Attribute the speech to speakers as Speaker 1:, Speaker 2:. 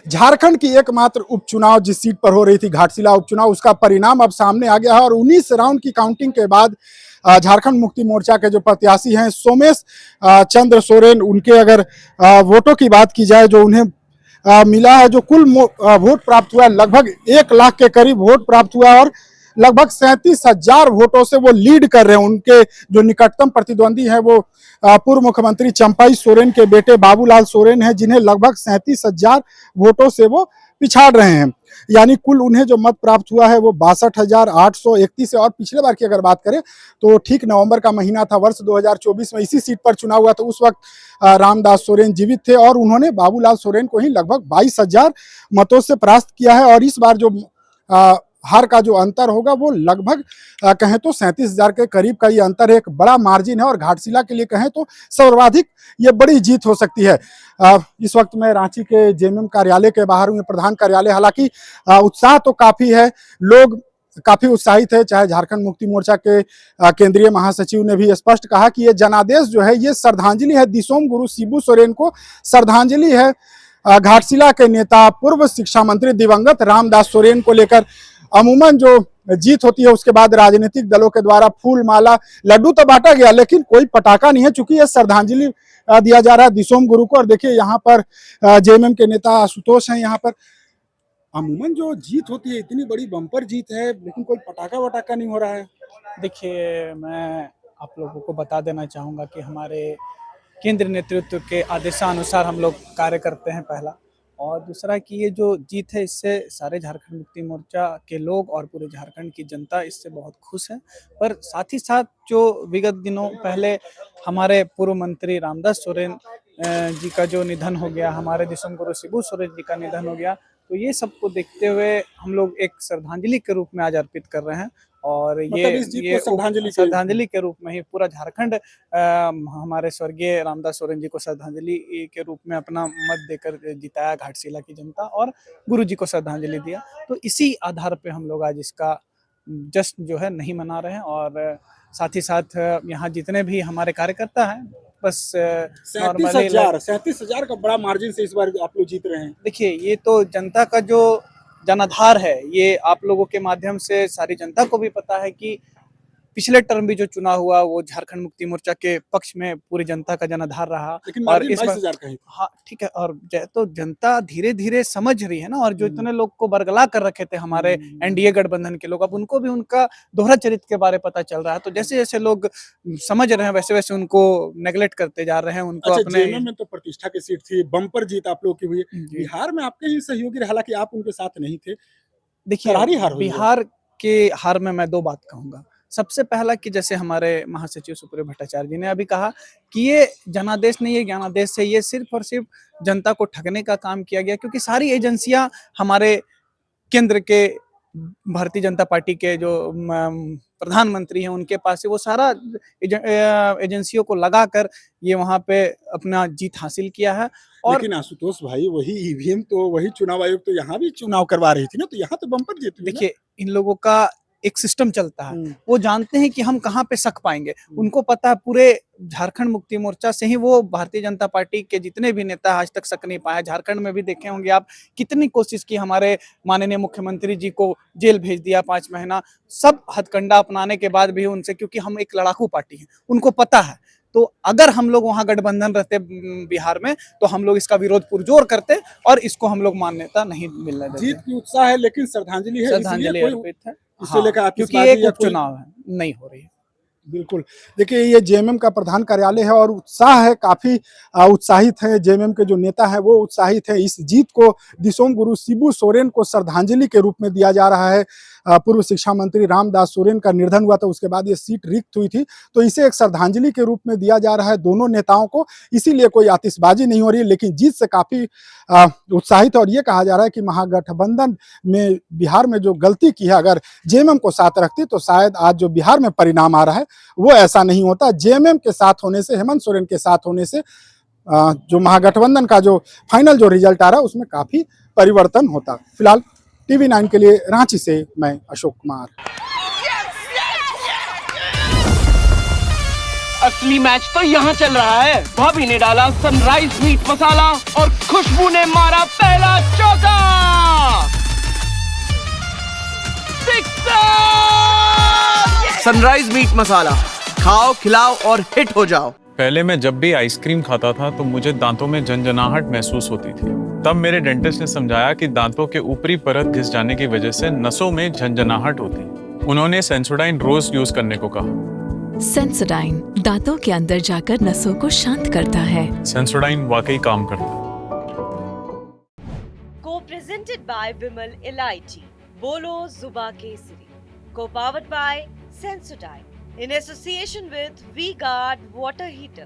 Speaker 1: झारखंड की एकमात्र उपचुनाव जिस सीट पर हो रही थी घाटशिला उपचुनाव, उसका परिणाम अब सामने आ गया है और 19 राउंड की काउंटिंग के बाद झारखंड मुक्ति मोर्चा के जो प्रत्याशी हैं सोमेश चंद्र सोरेन, उनके अगर वोटों की बात की जाए जो उन्हें मिला है, जो कुल वोट प्राप्त हुआ है लगभग 1 लाख के करीब वोट प्राप्त हुआ है और लगभग 37,000 वोटों से वो लीड कर रहे हैं। उनके जो निकटतम प्रतिद्वंदी हैं वो पूर्व मुख्यमंत्री चंपाई सोरेन के बेटे बाबूलाल सोरेन हैं, जिन्हें लगभग 37,000 वोटों से वो पिछाड़ रहे हैं। यानी कुल उन्हें जो मत प्राप्त हुआ है वो 62,831 है। और पिछले बार की अगर बात करें तो ठीक नवंबर का महीना था, वर्ष 2024 में इसी सीट पर चुनाव हुआ, तो उस वक्त रामदास सोरेन जीवित थे और उन्होंने बाबूलाल सोरेन को ही लगभग 22,000 मतों से परास्त किया है। और इस बार जो हार का जो अंतर होगा वो लगभग कहें तो 37,000 के करीब का ये अंतर है, एक बड़ा मार्जिन है और घाटशिला के लिए कहें तो सर्वाधिक ये बड़ी जीत हो सकती है। इस वक्त मैं रांची के जेएमएम कार्यालय के बाहर हूँ, प्रधान कार्यालय। हालांकि उत्साह तो काफी है, लोग काफी उत्साहित है। चाहे झारखंड मुक्ति मोर्चा के केंद्रीय महासचिव ने भी स्पष्ट कहा कि ये जनादेश जो है ये श्रद्धांजलि है, दिसोम गुरु शिबू सोरेन को श्रद्धांजलि है। घाटशिला के नेता पूर्व शिक्षा मंत्री दिवंगत रामदास सोरेन को लेकर अमूमन जो जीत होती है उसके बाद राजनीतिक दलों के द्वारा फूल माला लड्डू तो बांटा गया, लेकिन कोई पटाखा नहीं है, चूंकि यह श्रद्धांजलि दिया जा रहा है दिसोम गुरु को। और देखिए यहाँ पर जेएमएम के नेता आशुतोष हैं। यहाँ पर अमूमन जो जीत होती है, इतनी बड़ी बम्पर जीत है, लेकिन कोई पटाखा वटाखा नहीं हो रहा है।
Speaker 2: देखिए, मैं आप लोगों को बता देना चाहूँगा कि हमारे केंद्रीय नेतृत्व के आदेशानुसार हम लोग कार्य करते हैं, पहला। और दूसरा कि ये जो जीत है इससे सारे झारखंड मुक्ति मोर्चा के लोग और पूरे झारखंड की जनता इससे बहुत खुश है। पर साथ ही साथ जो विगत दिनों पहले हमारे पूर्व मंत्री रामदास सोरेन जी का जो निधन हो गया, हमारे दिसोम गुरु शिबू सोरेन जी का निधन हो गया, तो ये सबको देखते हुए हम लोग एक श्रद्धांजलि के रूप में आज अर्पित कर रहे हैं। और ये श्रद्धांजलि के रूप में ही पूरा झारखंड हमारे स्वर्गीय रामदास सोरेन जी को श्रद्धांजलि के रूप में अपना मत देकर जिताया घाटशिला की जनता और गुरु जी को श्रद्धांजलि दिया। तो इसी आधार पे हम लोग आज इसका जश्न जो है नहीं मना रहे हैं। और साथ ही साथ यहाँ जितने भी हमारे कार्यकर्ता हैं, बस
Speaker 1: 37,000 का बड़ा मार्जिन से इस बार आप लोग जीत रहे हैं।
Speaker 2: देखिए, ये तो जनता का जो जनाधार है, ये आप लोगों के माध्यम से सारी जनता को भी पता है कि पिछले टर्म भी जो चुनाव हुआ वो झारखंड मुक्ति मोर्चा के पक्ष में पूरी जनता का जनाधार रहा।
Speaker 1: और इस बार
Speaker 2: हाँ ठीक है, और तो जनता धीरे धीरे समझ रही है ना। और जो इतने लोग को बरगला कर रखे थे हमारे एनडीए गठबंधन के लोग, अब उनको भी उनका दोहरा चरित्र के बारे पता चल रहा है। तो जैसे जैसे लोग समझ रहे हैं वैसे वैसे उनको नेग्लेक्ट करते जा रहे हैं। उनको अपने
Speaker 1: में तो प्रतिष्ठा की सीट थी, बम्पर जीत आप लोग की हुई। बिहार में आपके ही सहयोगी, हालांकि आप उनके साथ नहीं थे।
Speaker 2: देखिए, बिहार के हार में मैं दो बात कहूंगा। सबसे पहला कि जैसे हमारे महासचिव सुप्रियो भट्टाचार्य जी ने अभी कहा कि ये जनादेश नहीं है, ज्ञानादेश है। ये सिर्फ और सिर्फ जनता को ठगने का काम किया गया, क्योंकि सारी एजेंसियां हमारे केंद्र के भारतीय जनता पार्टी के जो प्रधानमंत्री हैं उनके पास है। वो सारा एजेंसियों को लगाकर ये वहां पे अपना जीत हासिल किया है। और
Speaker 1: लेकिन आशुतोष भाई, वही ईवीएम तो वही चुनाव आयोग तो यहाँ भी चुनाव करवा रही थी ना, तो यहाँ तो बम्पर जीत।
Speaker 2: देखिए, इन लोगों का एक सिस्टम चलता है, वो जानते हैं कि हम कहाँ पे शक पाएंगे। उनको पता है पूरे झारखंड मुक्ति मोर्चा से ही वो भारतीय जनता पार्टी के जितने भी नेता आज तक शक नहीं पाए। झारखंड में भी देखे होंगे आप, कितनी कोशिश की हमारे माननीय मुख्यमंत्री जी को जेल भेज दिया 5 महीना, सब हथकंडा अपनाने के बाद भी उनसे, क्योंकि हम एक लड़ाकू पार्टी है, उनको पता है। तो अगर हम लोग वहां गठबंधन रहते बिहार में तो हम लोग इसका विरोध पुरजोर करते और इसको हम लोग मान्यता नहीं मिलने देते।
Speaker 1: जीत की उत्साह है, लेकिन श्रद्धांजलि है,
Speaker 2: श्रद्धांजलि अर्पित है।
Speaker 1: इससे लेकर
Speaker 2: क्योंकि एक उपचुनाव है, नहीं हो रही है।
Speaker 1: बिल्कुल। देखिए, ये जेएमएम का प्रधान कार्यालय है और उत्साह है, काफी उत्साहित है। जेएमएम के जो नेता है वो उत्साहित है। इस जीत को दिसोम गुरु शिबू सोरेन को श्रद्धांजलि के रूप में दिया जा रहा है। पूर्व शिक्षा मंत्री रामदास सोरेन का निधन हुआ था, उसके बाद ये सीट रिक्त हुई थी, तो इसे एक श्रद्धांजलि के रूप में दिया जा रहा है दोनों नेताओं को। इसीलिए कोई आतिशबाजी नहीं हो रही है, लेकिन जीत से काफी उत्साहित है। और ये कहा जा रहा है कि महागठबंधन में बिहार में जो गलती की है, अगर जेएमएम को साथ रखती तो शायद आज जो बिहार में परिणाम आ रहा है वो ऐसा नहीं होता। जेएमएम के साथ होने से, हेमंत सोरेन के साथ होने से जो महागठबंधन का जो फाइनल जो रिजल्ट आ रहा है उसमें काफी परिवर्तन होता। फिलहाल TV9 के लिए रांची से मैं अशोक कुमार।
Speaker 3: असली मैच तो यहाँ चल रहा है। भाभी ने डाला सनराइज मीट मसाला और खुशबू ने मारा पहला चौका।
Speaker 4: सनराइज मीट मसाला, खाओ खिलाओ और हिट हो जाओ।
Speaker 5: पहले मैं जब भी आइसक्रीम खाता था तो मुझे दांतों में झंझनाहट महसूस होती थी। तब मेरे डेंटिस्ट ने समझाया कि दांतों के ऊपरी परत घिस जाने की वजह से नसों में झंझनाहट होती है। उन्होंने सेंसोडाइन रोज यूज करने को कहा।
Speaker 6: सेंसोडाइन दांतों के अंदर जाकर नसों को शांत करता है।
Speaker 5: सेंसोडाइन वाकई काम करता है।
Speaker 7: Co-presented by Vimal Elaichi, Bolo Zuba Kesari. Co-powered by Sensodyne in association with V-Guard Water Heater.